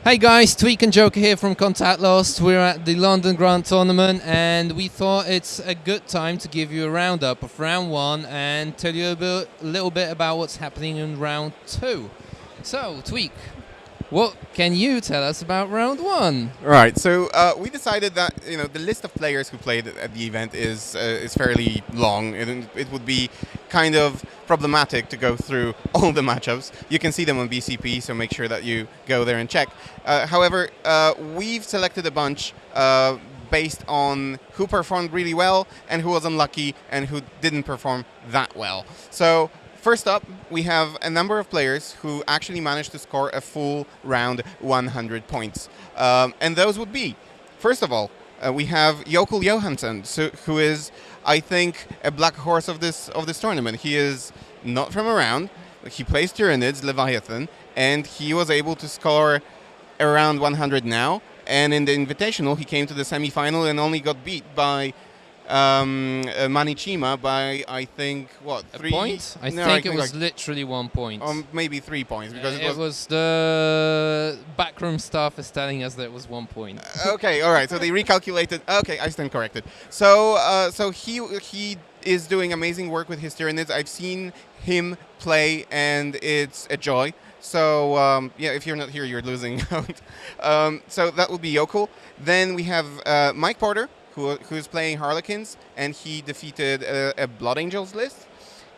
Hey guys, Tweek and Joker here from Contact Lost. We're at the London Grand Tournament and we thought it's a good time to give you a roundup of round 1 and tell you a little bit about what's happening in round 2. So, Tweek, what can you tell us about round 1? Right, so we decided that the list of players who played at the event is fairly long. It would be kind of problematic to go through all the matchups. You can see them on BCP, so make sure that you go there and check. However, we've selected a bunch based on who performed really well and who was unlucky and who didn't perform that well. So first up, we have a number of players who actually managed to score a full round 100 points. And those would be, first of all, we have Jokul Johansson, who is, I think, a black horse of this tournament. He is not from around. He plays Tyranids, Leviathan, and he was able to score around 100 now. And in the Invitational, he came to the semi-final and only got beat by Manichima by, I think, what, 3 points? I think it was like literally 1 point. Maybe 3 points, because it was the backroom staff is telling us that it was 1 point. Okay, all right. So they recalculated. Okay, I stand corrected. So he is doing amazing work with his Tyranids. I've seen him play, and it's a joy. So yeah, if you're not here, you're losing out. So that would be Jokul. Then we have Mike Porter, who's playing Harlequins, and he defeated a Blood Angels list.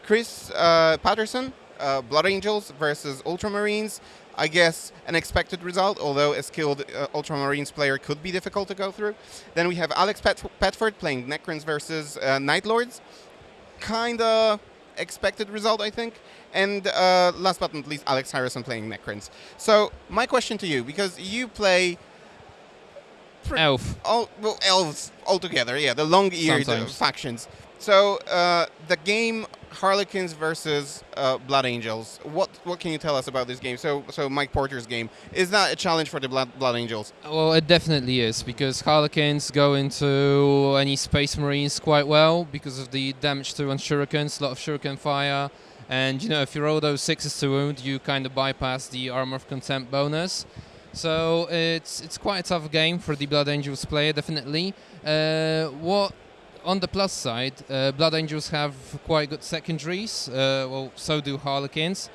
Chris Patterson, Blood Angels versus Ultramarines. I guess an expected result, although a skilled Ultramarines player could be difficult to go through. Then we have Alex Petford playing Necrons versus Night Lords. Kinda expected result, I think. And last but not least, Alex Harrison playing Necrons. So my question to you, because you play Elf. Elves altogether, yeah, the long-eared factions. So the game Harlequins versus Blood Angels, what can you tell us about this game? So Mike Porter's game, is that a challenge for the Blood Angels? Well, it definitely is, because Harlequins go into any Space Marines quite well because of the damage to on shurikens, a lot of shuriken fire, and if you roll those 6s to wound, you kind of bypass the Armor of Contempt bonus. So it's quite a tough game for the Blood Angels player, definitely. On the plus side, Blood Angels have quite good secondaries. Well, so do Harlequins,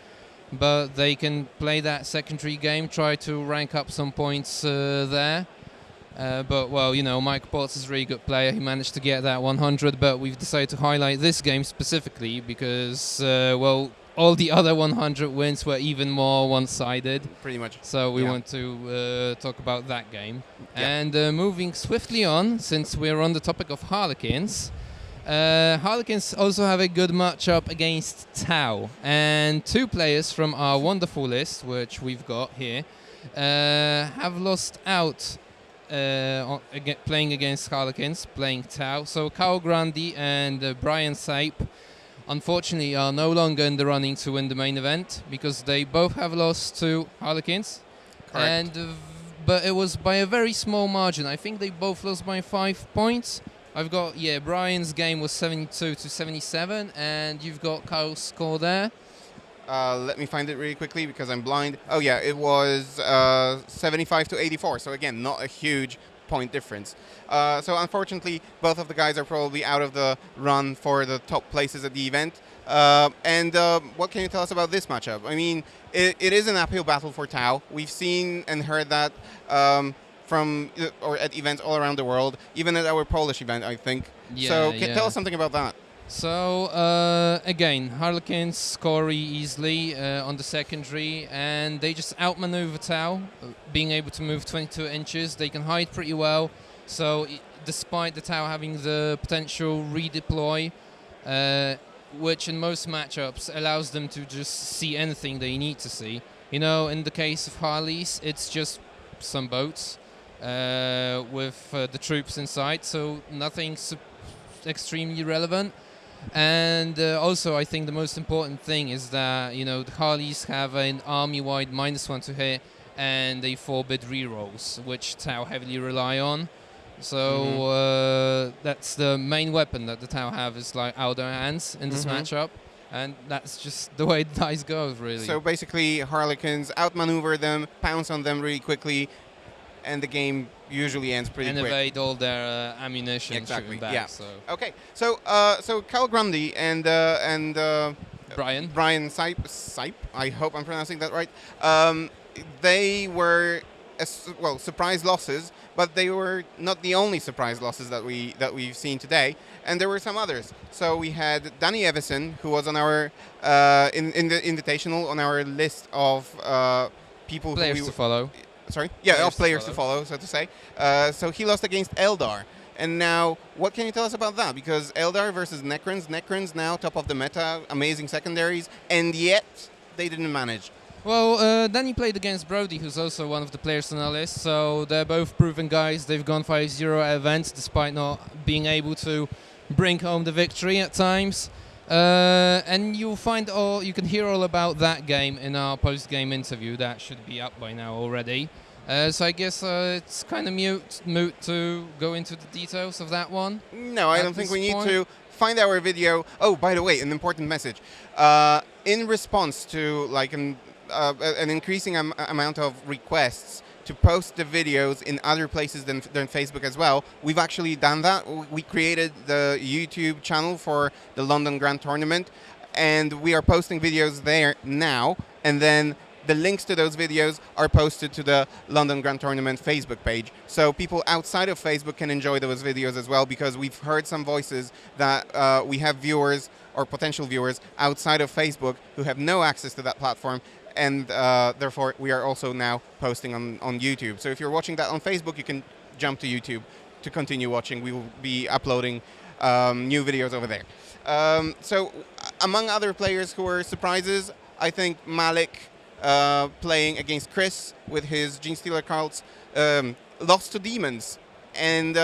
but they can play that secondary game, try to rank up some points there. But well, Mike Potts is a really good player. He managed to get that 100, but we've decided to highlight this game specifically because, well, all the other 100 wins were even more one-sided. Pretty much. So we want to talk about that game. Yeah. And moving swiftly on, since we're on the topic of Harlequins, Harlequins also have a good matchup against Tau. And 2 players from our wonderful list, which we've got here, have lost out playing against Harlequins, playing Tau. So Kyle Grandi and Brian Sape, unfortunately, are no longer in the running to win the main event because they both have lost to Harlequins. Correct. But it was by a very small margin. I think they both lost by 5 points. I've got, Brian's game was 72 to 77, and you've got Kyle's score there. Let me find it really quickly because I'm blind. Oh yeah, it was 75 to 84. So again, not a huge point difference. So unfortunately, both of the guys are probably out of the run for the top places at the event. And what can you tell us about this matchup? I mean, it is an uphill battle for Tau. We've seen and heard that at events all around the world, even at our Polish event, I think. Yeah, so tell us something about that. So again, Harlequins score easily on the secondary, and they just outmaneuver Tau, being able to move 22 inches. They can hide pretty well. So despite the Tau having the potential redeploy, which in most matchups allows them to just see anything they need to see. In the case of Harleys, it's just some boats with the troops inside, so nothing extremely relevant. And also, I think the most important thing is that the Harleys have an army-wide -1 to hit, and they forbid rerolls, which Tau heavily rely on. So that's the main weapon that the Tau have is like out of their hands in this matchup. And that's just the way the dice goes, really. So basically, Harlequins outmaneuver them, pounce on them really quickly, and the game usually ends pretty and quick. evade all their ammunition Exactly. shooting back. Yeah. So Okay. So Cal Grundy and Brian Sipe, I hope I'm pronouncing that right. They were surprise losses, but they were not the only surprise losses that we've seen today, and there were some others. So we had Danny Evison, who was on our in the invitational on our list of people players to follow. Sorry, yeah, players to follow, so to say. So he lost against Eldar. And now, what can you tell us about that? Because Eldar versus Necrons now top of the meta, amazing secondaries, and yet they didn't manage. Well, Danny played against Brody, who's also one of the players on our list, so they're both proven guys. They've gone 5-0 at events, despite not being able to bring home the victory at times. And you can hear all about that game in our post-game interview. That should be up by now already. So I guess it's kind of moot to go into the details of that one. No, I don't think we need to. Find our video. Oh, by the way, an important message. In response to an increasing amount of requests to post the videos in other places than Facebook as well, we've actually done that. We created the YouTube channel for the London Grand Tournament, and we are posting videos there now, and then the links to those videos are posted to the London Grand Tournament Facebook page. So people outside of Facebook can enjoy those videos as well, because we've heard some voices that we have viewers or potential viewers outside of Facebook who have no access to that platform, and therefore we are also now posting on YouTube. So if you're watching that on Facebook, you can jump to YouTube to continue watching. We will be uploading new videos over there. So among other players who were surprises, I think Malik, playing against Chris with his Genestealer cults, lost to Demons. And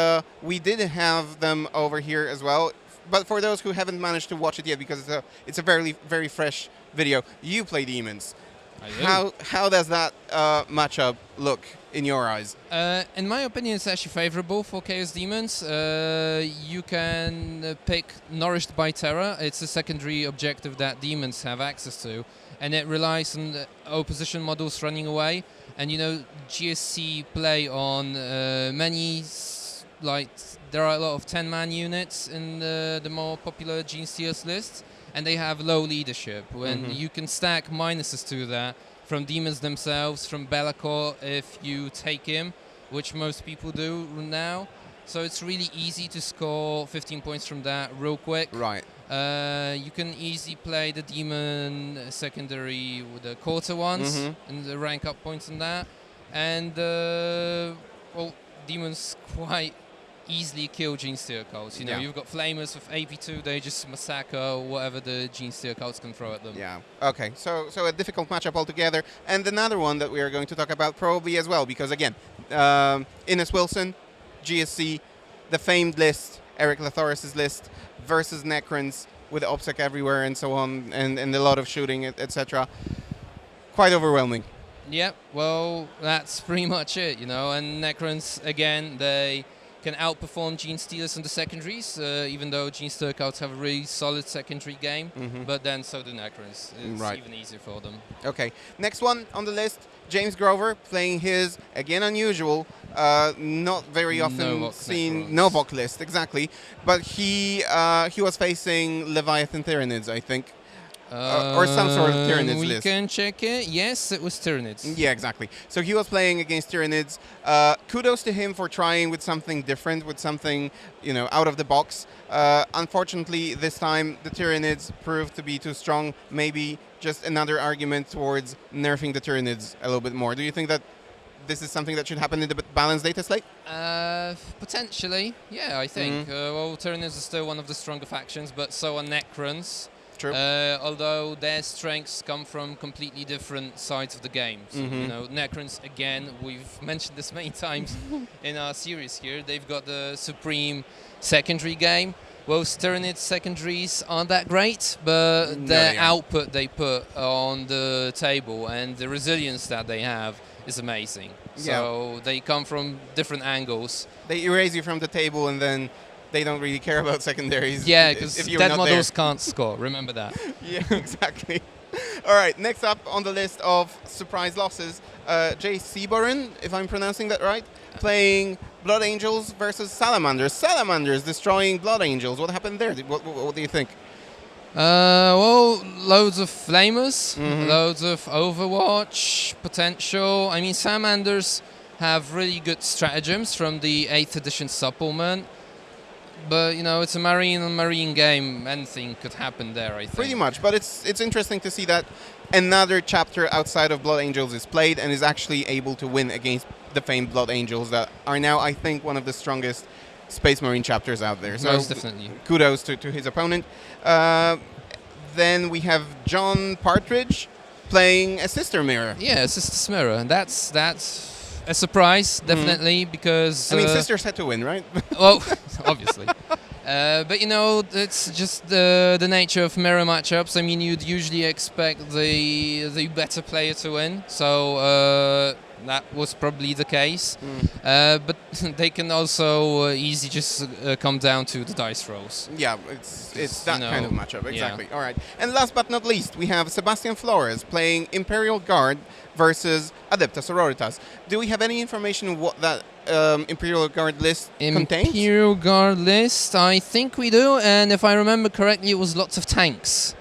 we did have them over here as well. But for those who haven't managed to watch it yet, because it's a very, very fresh video, you play Demons. I do. How does that matchup look in your eyes? In my opinion, it's actually favorable for Chaos Demons. You can pick Nourished by Terror. It's a secondary objective that Demons have access to, and it relies on opposition models running away. And GSC play on many, there are a lot of 10-man units in the more popular Genestealers lists, and they have low leadership. When you can stack minuses to that from Demons themselves, from Be'lakor if you take him, which most people do now. So it's really easy to score 15 points from that real quick. Right. You can easily play the Demon secondary with the quarter ones and the rank up points in that. And, Demons quite easily kill Genestealer cults. You've got Flamers with AP2, they just massacre whatever the Genestealer cults can throw at them. Yeah, okay, so a difficult matchup altogether. And another one that we are going to talk about probably as well, because again, Innes Wilson, GSC, the famed list, Eric Lathoris' list, versus Necrons with OPSEC everywhere and so on, and a lot of shooting, etc. Quite overwhelming. Yep, well, that's pretty much it, and Necrons, again, they can outperform Genestealers in the secondaries, even though Genestealer cults have a really solid secondary game, but then so do Necrons. It's even easier for them. Okay, next one on the list, James Grover playing his, again unusual, not very often seen Novok list, exactly, but he was facing Leviathan Tyranids, I think. Or some sort of Tyranids list. We can check it. Yes, it was Tyranids. Yeah, exactly. So he was playing against Tyranids. Kudos to him for trying with something different, with something, out of the box. Unfortunately, this time the Tyranids proved to be too strong. Maybe just another argument towards nerfing the Tyranids a little bit more. Do you think that this is something that should happen in the balanced data slate? Potentially, yeah, I think. Tyranids are still one of the stronger factions, but so are Necrons. True. Although their strengths come from completely different sides of the game. So, Necrons, again, we've mentioned this many times in our series here, they've got the supreme secondary game. Well, Tyranids secondaries aren't that great, but their output they put on the table and the resilience that they have is amazing. So they come from different angles. They erase you from the table and then they don't really care about secondaries. Yeah, because if you're dead not models can't score. Remember that. Yeah, exactly. All right, next up on the list of surprise losses, Jay Seaborin, if I'm pronouncing that right, playing Blood Angels versus Salamanders. Salamanders destroying Blood Angels. What happened there? What do you think? Well, loads of flamers, Mhm. loads of Overwatch potential. I mean, Salamanders have really good stratagems from the 8th edition supplement. But, you know, it's a marine game. Anything could happen there, I think. Pretty much, but it's interesting to see that another chapter outside of Blood Angels is played and is actually able to win against the famed Blood Angels that are now, I think, one of the strongest Space Marine chapters out there. So Most definitely. kudos to his opponent. Then we have John Partridge playing a Sister Mirror. Yeah, Sister Mirror. And that's a surprise, definitely, because... I mean, Sisters had to win, right? Well, obviously. But, you know, it's just the nature of mirror matchups. I mean, you'd usually expect the better player to win. So that was probably the case. But they can also easily just come down to the dice rolls. Yeah, it's that you know, kind of matchup, exactly. yeah. All right. And last but not least, we have Sebastian Flores playing Imperial Guard versus Adepta Sororitas. Do we have any information what that Imperial Guard list contains? Imperial Guard list, I think we do. And if I remember correctly, it was lots of tanks.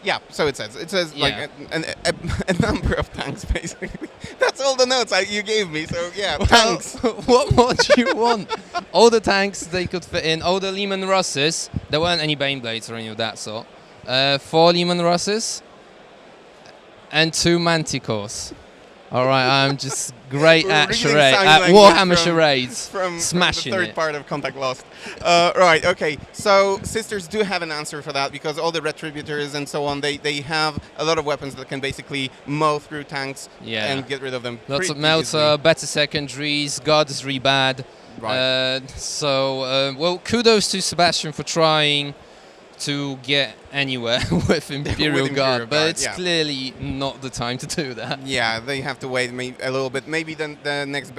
Yeah, so it says. It says Yeah. like a number of tanks, basically. That's all the notes you gave me, so yeah, tanks. What more do you want? All the tanks they could fit in, all the Lehman Russes. There weren't any Baneblades or any of that sort. 4 Lehman Russes and 2 Manticores. All right, I'm just great We're at reading charade, sign at language Warhammer from- charades, From smashing the third it. part of Contact Lost. Right, okay. So Sisters do have an answer for that because all the Retributors and so on, they have a lot of weapons that can basically mow through tanks Yeah. and get rid of them. Lots of pretty melter, easily. better secondaries, guard is really bad. Right. Well, kudos to Sebastian for trying to get anywhere with Imperial Imperial Guard, but Guard, it's yeah. clearly not the time to do that. Yeah, they have to wait a little bit. Maybe then the next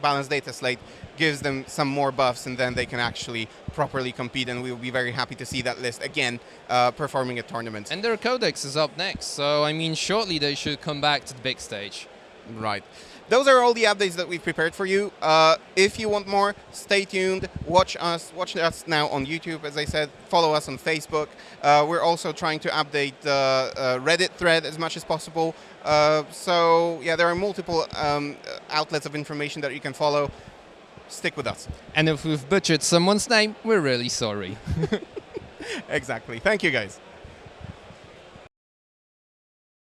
balanced data slate gives them some more buffs, and then they can actually properly compete. And we will be very happy to see that list again performing at tournaments. And their Codex is up next, so I mean, shortly they should come back to the big stage. Right. Those are all the updates that we've prepared for you. If you want more, stay tuned. Watch us now on YouTube, as I said. Follow us on Facebook. We're also trying to update the Reddit thread as much as possible. So, yeah, there are multiple outlets of information that you can follow. Stick with us. And if we've butchered someone's name, we're really sorry. Exactly. Thank you, guys.